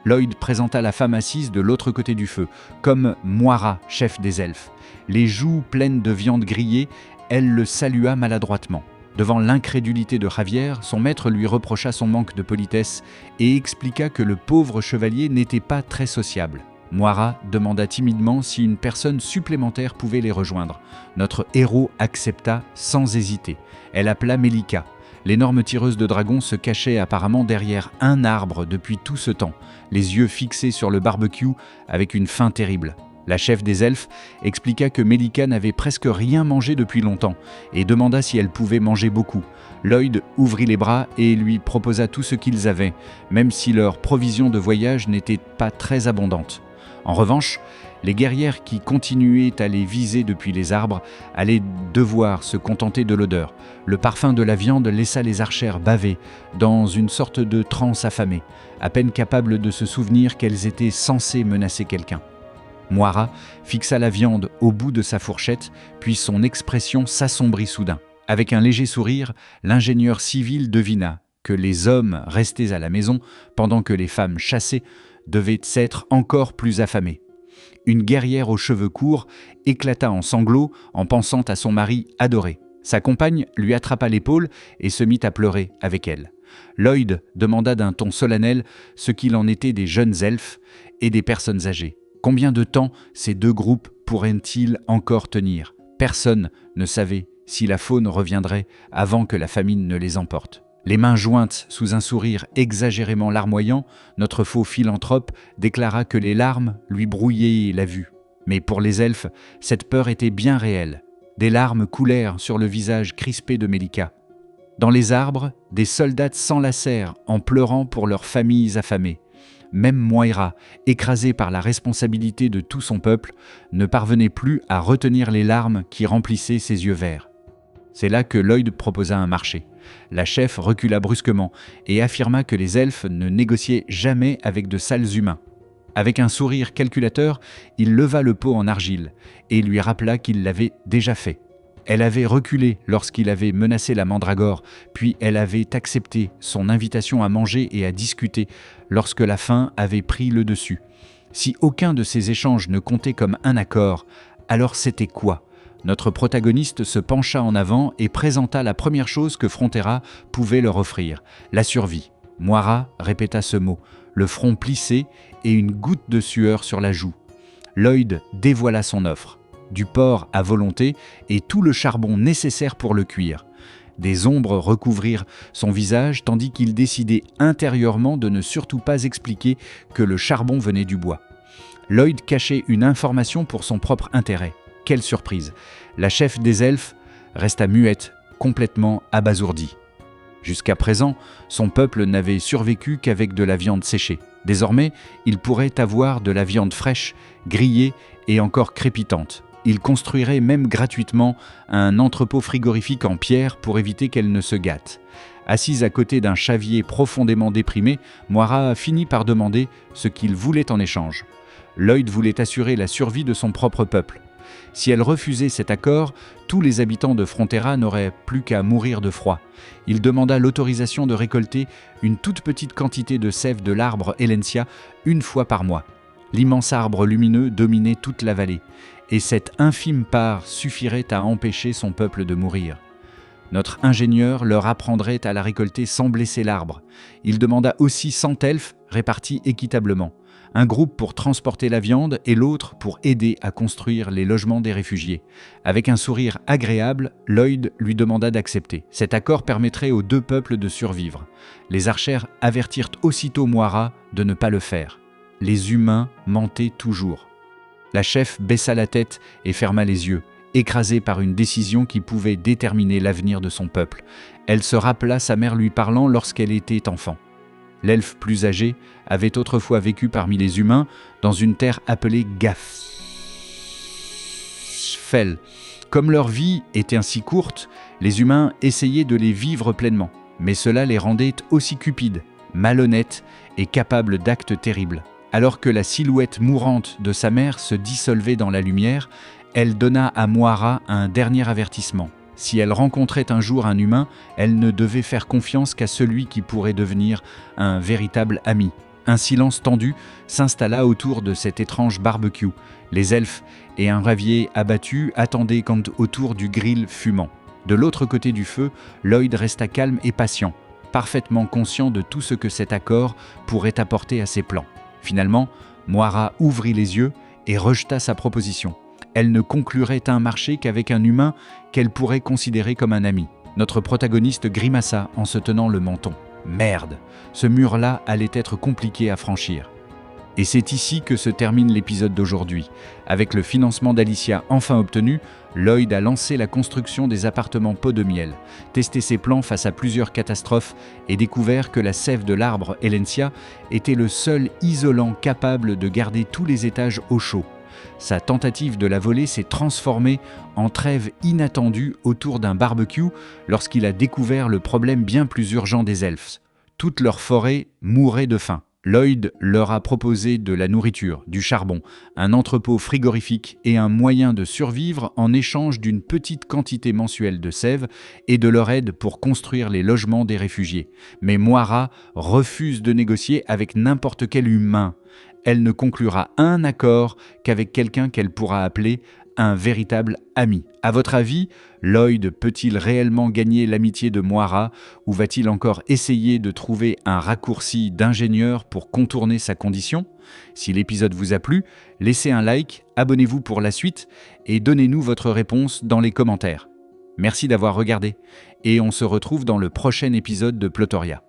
Lloyd présenta la femme assise de l'autre côté du feu, comme Moira, chef des elfes. Les joues pleines de viande grillée, elle le salua maladroitement. Devant l'incrédulité de Javier, son maître lui reprocha son manque de politesse et expliqua que le pauvre chevalier n'était pas très sociable. Moira demanda timidement si une personne supplémentaire pouvait les rejoindre. Notre héros accepta sans hésiter. Elle appela Melika. L'énorme tireuse de dragon se cachait apparemment derrière un arbre depuis tout ce temps, les yeux fixés sur le barbecue avec une faim terrible. La chef des elfes expliqua que Melika n'avait presque rien mangé depuis longtemps et demanda si elle pouvait manger beaucoup. Lloyd ouvrit les bras et lui proposa tout ce qu'ils avaient, même si leur provision de voyage n'était pas très abondante. En revanche, les guerrières qui continuaient à les viser depuis les arbres allaient devoir se contenter de l'odeur. Le parfum de la viande laissa les archères baver, dans une sorte de transe affamée, à peine capables de se souvenir qu'elles étaient censées menacer quelqu'un. Moira fixa la viande au bout de sa fourchette, puis son expression s'assombrit soudain. Avec un léger sourire, l'ingénieur civil devina que les hommes restés à la maison, pendant que les femmes chassaient, devaient s'être encore plus affamés. Une guerrière aux cheveux courts éclata en sanglots en pensant à son mari adoré. Sa compagne lui attrapa l'épaule et se mit à pleurer avec elle. Lloyd demanda d'un ton solennel ce qu'il en était des jeunes elfes et des personnes âgées. Combien de temps ces 2 groupes pourraient-ils encore tenir ? Personne ne savait si la faune reviendrait avant que la famine ne les emporte. Les mains jointes sous un sourire exagérément larmoyant, notre faux philanthrope déclara que les larmes lui brouillaient la vue. Mais pour les elfes, cette peur était bien réelle. Des larmes coulèrent sur le visage crispé de Melika. Dans les arbres, des soldats s'enlacèrent en pleurant pour leurs familles affamées. Même Moira, écrasée par la responsabilité de tout son peuple, ne parvenait plus à retenir les larmes qui remplissaient ses yeux verts. C'est là que Lloyd proposa un marché. La chef recula brusquement et affirma que les elfes ne négociaient jamais avec de sales humains. Avec un sourire calculateur, il leva le pot en argile et lui rappela qu'il l'avait déjà fait. Elle avait reculé lorsqu'il avait menacé la mandragore, puis elle avait accepté son invitation à manger et à discuter lorsque la faim avait pris le dessus. Si aucun de ces échanges ne comptait comme un accord, alors c'était quoi ? Notre protagoniste se pencha en avant et présenta la première chose que Frontera pouvait leur offrir, la survie. Moira répéta ce mot, le front plissé et une goutte de sueur sur la joue. Lloyd dévoila son offre. Du porc à volonté et tout le charbon nécessaire pour le cuire. Des ombres recouvrirent son visage tandis qu'il décidait intérieurement de ne surtout pas expliquer que le charbon venait du bois. Lloyd cachait une information pour son propre intérêt. Quelle surprise! La chef des elfes resta muette, complètement abasourdie. Jusqu'à présent, son peuple n'avait survécu qu'avec de la viande séchée. Désormais, il pourrait avoir de la viande fraîche, grillée et encore crépitante. Il construirait même gratuitement un entrepôt frigorifique en pierre pour éviter qu'elle ne se gâte. Assise à côté d'un chavier profondément déprimé, Moira finit par demander ce qu'il voulait en échange. Lloyd voulait assurer la survie de son propre peuple. Si elle refusait cet accord, tous les habitants de Frontera n'auraient plus qu'à mourir de froid. Il demanda l'autorisation de récolter une toute petite quantité de sève de l'arbre Elencia une fois par mois. L'immense arbre lumineux dominait toute la vallée, et cette infime part suffirait à empêcher son peuple de mourir. Notre ingénieur leur apprendrait à la récolter sans blesser l'arbre. Il demanda aussi 100 elfes répartis équitablement. Un groupe pour transporter la viande et l'autre pour aider à construire les logements des réfugiés. Avec un sourire agréable, Lloyd lui demanda d'accepter. Cet accord permettrait aux deux peuples de survivre. Les archers avertirent aussitôt Moira de ne pas le faire. Les humains mentaient toujours. La chef baissa la tête et ferma les yeux, écrasée par une décision qui pouvait déterminer l'avenir de son peuple. Elle se rappela sa mère lui parlant lorsqu'elle était enfant. L'elfe plus âgé avait autrefois vécu parmi les humains dans une terre appelée Gafsfell. Comme leur vie était ainsi courte, les humains essayaient de les vivre pleinement, mais cela les rendait aussi cupides, malhonnêtes et capables d'actes terribles. Alors que la silhouette mourante de sa mère se dissolvait dans la lumière, elle donna à Moira un dernier avertissement. Si elle rencontrait un jour un humain, elle ne devait faire confiance qu'à celui qui pourrait devenir un véritable ami. Un silence tendu s'installa autour de cet étrange barbecue. Les elfes et un ravier abattu attendaient autour du grill fumant. De l'autre côté du feu, Lloyd resta calme et patient, parfaitement conscient de tout ce que cet accord pourrait apporter à ses plans. Finalement, Moira ouvrit les yeux et rejeta sa proposition. Elle ne conclurait un marché qu'avec un humain qu'elle pourrait considérer comme un ami. Notre protagoniste grimaça en se tenant le menton. Merde, ce mur-là allait être compliqué à franchir. Et c'est ici que se termine l'épisode d'aujourd'hui. Avec le financement d'Alicia enfin obtenu, Lloyd a lancé la construction des appartements Pot de Miel, testé ses plans face à plusieurs catastrophes et découvert que la sève de l'arbre Elencia était le seul isolant capable de garder tous les étages au chaud. Sa tentative de la voler s'est transformée en trêve inattendue autour d'un barbecue lorsqu'il a découvert le problème bien plus urgent des elfes. Toute leur forêt mourait de faim. Lloyd leur a proposé de la nourriture, du charbon, un entrepôt frigorifique et un moyen de survivre en échange d'une petite quantité mensuelle de sève et de leur aide pour construire les logements des réfugiés. Mais Moira refuse de négocier avec n'importe quel humain. Elle ne conclura un accord qu'avec quelqu'un qu'elle pourra appeler un véritable ami. À votre avis, Lloyd peut-il réellement gagner l'amitié de Moira ou va-t-il encore essayer de trouver un raccourci d'ingénieur pour contourner sa condition? Si l'épisode vous a plu, laissez un like, abonnez-vous pour la suite et donnez-nous votre réponse dans les commentaires. Merci d'avoir regardé et on se retrouve dans le prochain épisode de Plotoria.